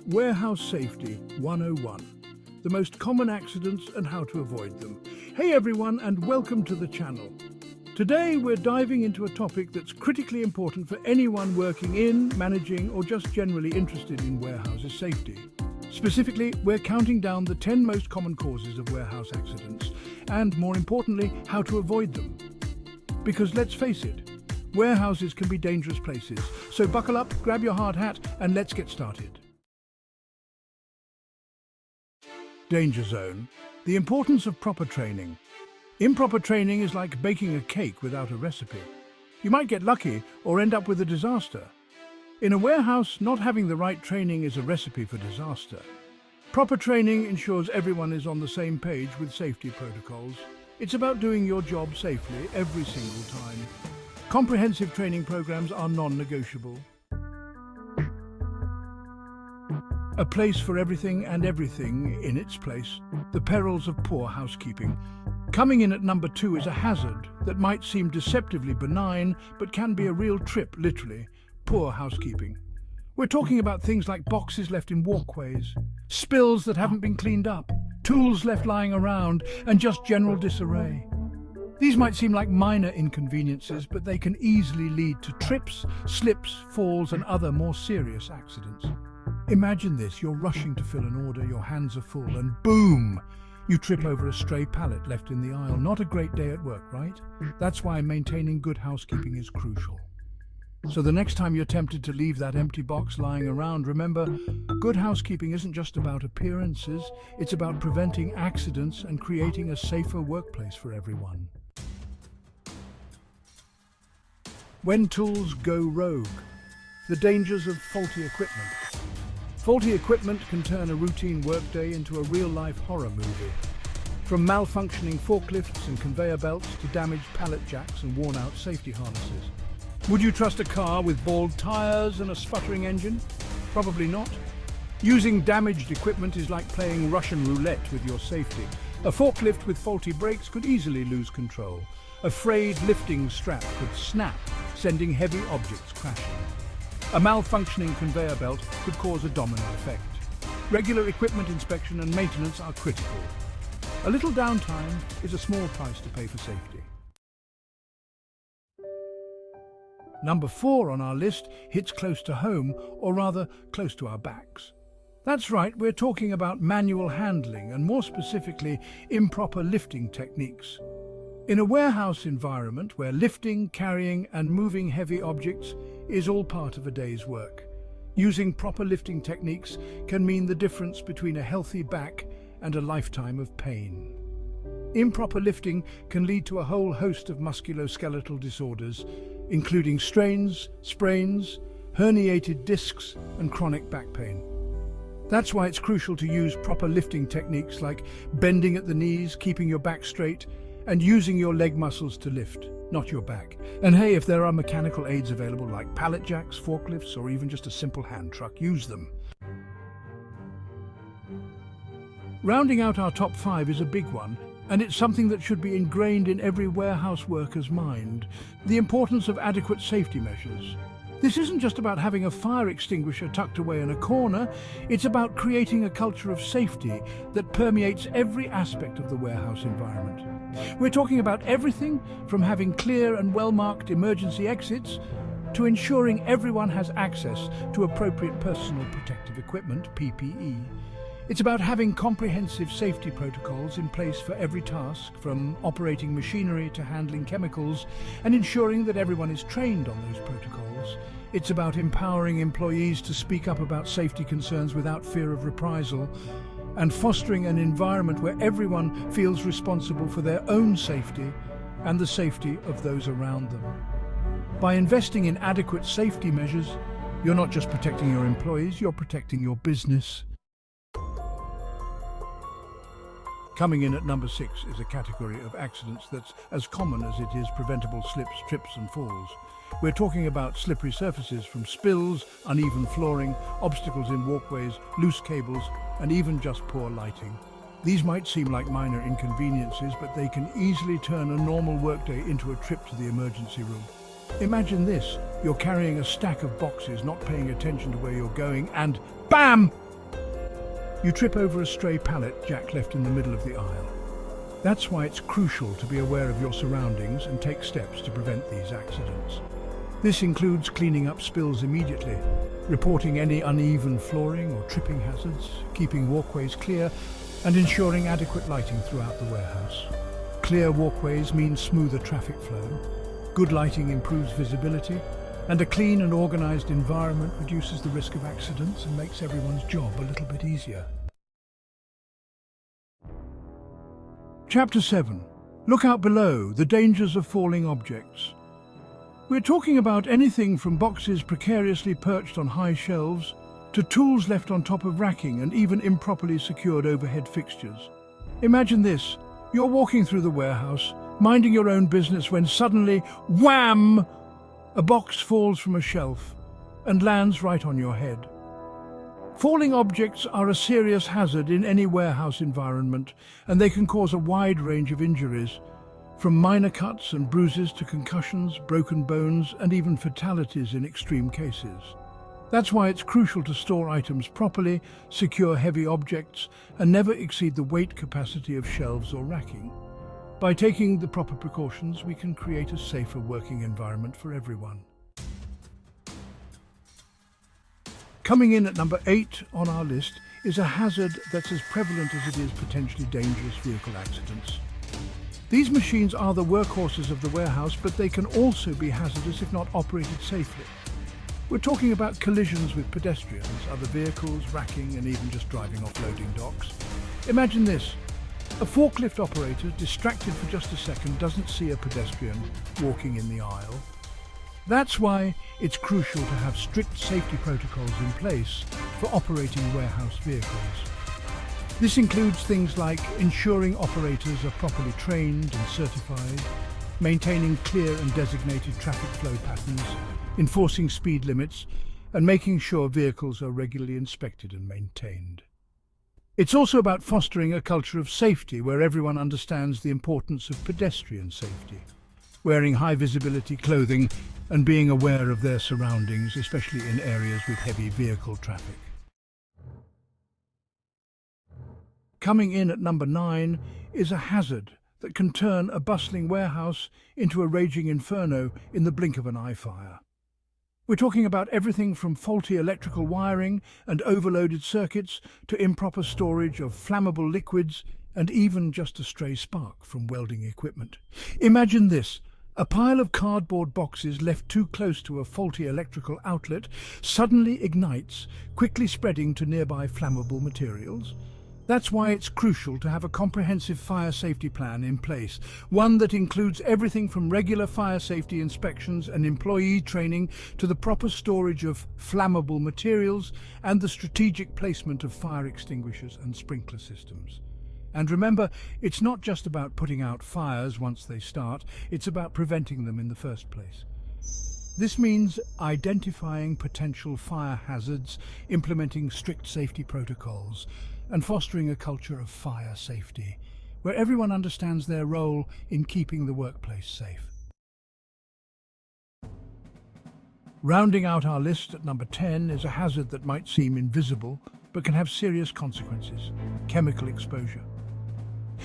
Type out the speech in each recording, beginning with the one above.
Warehouse Safety 101. The most common accidents and how to avoid them. Hey everyone, and welcome to the channel. Today we're diving into a topic that's critically important for anyone working in, managing, or just generally interested in warehouses safety. Specifically, we're counting down the 10 most common causes of warehouse accidents, and more importantly, how to avoid them. Because let's face it, warehouses can be dangerous places. So buckle up, grab your hard hat, and let's get started. Danger zone. The importance of proper training. Improper training is like baking a cake without a recipe. You might get lucky or end up with a disaster. In a warehouse, not having the right training is a recipe for disaster. Proper training ensures everyone is on the same page with safety protocols. It's about doing your job safely every single time. Comprehensive training programs are non-negotiable. A place for everything and everything in its place. The perils of poor housekeeping. Coming in at number 2 is a hazard that might seem deceptively benign, but can be a real trip, literally. Poor housekeeping. We're talking about things like boxes left in walkways, spills that haven't been cleaned up, tools left lying around, and just general disarray. These might seem like minor inconveniences, but they can easily lead to trips, slips, falls, and other more serious accidents. Imagine this, you're rushing to fill an order, your hands are full, and boom! You trip over a stray pallet left in the aisle. Not a great day at work, right? That's why maintaining good housekeeping is crucial. So the next time you're tempted to leave that empty box lying around, remember, good housekeeping isn't just about appearances, it's about preventing accidents and creating a safer workplace for everyone. When tools go rogue. The dangers of faulty equipment. Faulty equipment can turn a routine workday into a real-life horror movie. From malfunctioning forklifts and conveyor belts to damaged pallet jacks and worn-out safety harnesses. Would you trust a car with bald tires and a sputtering engine? Probably not. Using damaged equipment is like playing Russian roulette with your safety. A forklift with faulty brakes could easily lose control. A frayed lifting strap could snap, sending heavy objects crashing. A malfunctioning conveyor belt could cause a domino effect. Regular equipment inspection and maintenance are critical. A little downtime is a small price to pay for safety. Number 4 on our list hits close to home, or rather, close to our backs. That's right, we're talking about manual handling and more specifically, improper lifting techniques. In a warehouse environment where lifting, carrying and moving heavy objects is all part of a day's work, using proper lifting techniques can mean the difference between a healthy back and a lifetime of pain. Improper lifting can lead to a whole host of musculoskeletal disorders, including strains, sprains, herniated discs and chronic back pain. That's why it's crucial to use proper lifting techniques like bending at the knees, keeping your back straight, and using your leg muscles to lift, not your back. And hey, if there are mechanical aids available like pallet jacks, forklifts, or even just a simple hand truck, use them. Rounding out our top 5 is a big one, and it's something that should be ingrained in every warehouse worker's mind: the importance of adequate safety measures. This isn't just about having a fire extinguisher tucked away in a corner, it's about creating a culture of safety that permeates every aspect of the warehouse environment. We're talking about everything from having clear and well-marked emergency exits to ensuring everyone has access to appropriate personal protective equipment, PPE. It's about having comprehensive safety protocols in place for every task, from operating machinery to handling chemicals, and ensuring that everyone is trained on those protocols. It's about empowering employees to speak up about safety concerns without fear of reprisal, and fostering an environment where everyone feels responsible for their own safety and the safety of those around them. By investing in adequate safety measures, you're not just protecting your employees, you're protecting your business. Coming in at number 6 is a category of accidents that's as common as it is preventable slips, trips and falls. We're talking about slippery surfaces, from spills, uneven flooring, obstacles in walkways, loose cables, and even just poor lighting. These might seem like minor inconveniences, but they can easily turn a normal workday into a trip to the emergency room. Imagine this, you're carrying a stack of boxes, not paying attention to where you're going, and BAM! you trip over a stray pallet Jack left in the middle of the aisle. That's why it's crucial to be aware of your surroundings and take steps to prevent these accidents. This includes cleaning up spills immediately, reporting any uneven flooring or tripping hazards, keeping walkways clear, and ensuring adequate lighting throughout the warehouse. Clear walkways mean smoother traffic flow. Good lighting improves visibility, and a clean and organized environment reduces the risk of accidents and makes everyone's job a little bit easier. Chapter 7. Look out below, the dangers of falling objects. We're talking about anything from boxes precariously perched on high shelves to tools left on top of racking and even improperly secured overhead fixtures. Imagine this. You're walking through the warehouse, minding your own business when suddenly, wham! A box falls from a shelf and lands right on your head. Falling objects are a serious hazard in any warehouse environment, and they can cause a wide range of injuries, from minor cuts and bruises to concussions, broken bones, and even fatalities in extreme cases. That's why it's crucial to store items properly, secure heavy objects, and never exceed the weight capacity of shelves or racking. By taking the proper precautions, we can create a safer working environment for everyone. Coming in at number 8 on our list is a hazard that's as prevalent as it is potentially dangerous vehicle accidents. These machines are the workhorses of the warehouse, but they can also be hazardous if not operated safely. We're talking about collisions with pedestrians, other vehicles, racking, and even just driving off loading docks. Imagine this. A forklift operator, distracted for just a second, doesn't see a pedestrian walking in the aisle. That's why it's crucial to have strict safety protocols in place for operating warehouse vehicles. This includes things like ensuring operators are properly trained and certified, maintaining clear and designated traffic flow patterns, enforcing speed limits, and making sure vehicles are regularly inspected and maintained. It's also about fostering a culture of safety where everyone understands the importance of pedestrian safety, wearing high-visibility clothing and being aware of their surroundings, especially in areas with heavy vehicle traffic. Coming in at number 9 is a hazard that can turn a bustling warehouse into a raging inferno in the blink of an eye fire. We're talking about everything from faulty electrical wiring and overloaded circuits to improper storage of flammable liquids and even just a stray spark from welding equipment. Imagine this. A pile of cardboard boxes left too close to a faulty electrical outlet suddenly ignites, quickly spreading to nearby flammable materials. That's why it's crucial to have a comprehensive fire safety plan in place, one that includes everything from regular fire safety inspections and employee training to the proper storage of flammable materials and the strategic placement of fire extinguishers and sprinkler systems. And remember, it's not just about putting out fires once they start, it's about preventing them in the first place. This means identifying potential fire hazards, implementing strict safety protocols, and fostering a culture of fire safety, where everyone understands their role in keeping the workplace safe. Rounding out our list at number 10 is a hazard that might seem invisible, but can have serious consequences: chemical exposure.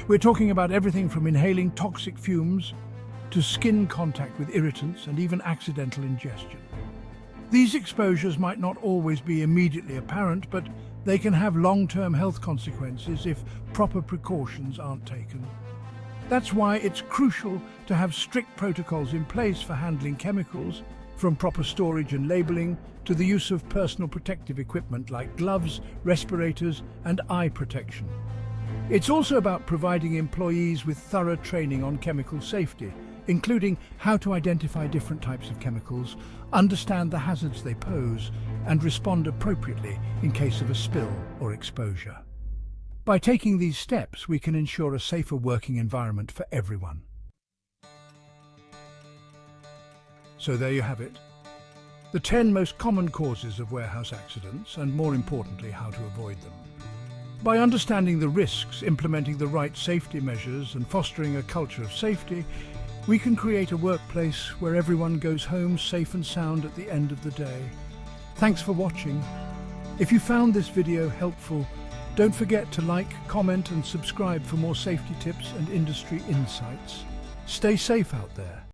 We're talking about everything from inhaling toxic fumes to skin contact with irritants and even accidental ingestion. These exposures might not always be immediately apparent, but they can have long-term health consequences if proper precautions aren't taken. That's why it's crucial to have strict protocols in place for handling chemicals, from proper storage and labeling to the use of personal protective equipment like gloves, respirators, and eye protection. It's also about providing employees with thorough training on chemical safety, including how to identify different types of chemicals, understand the hazards they pose, and respond appropriately in case of a spill or exposure. By taking these steps, we can ensure a safer working environment for everyone. So there you have it. The 10 most common causes of warehouse accidents, and more importantly, how to avoid them. By understanding the risks, implementing the right safety measures, and fostering a culture of safety, we can create a workplace where everyone goes home safe and sound at the end of the day. Thanks for watching. If you found this video helpful, Don't forget to like, comment and subscribe for more safety tips and industry insights. Stay safe out there.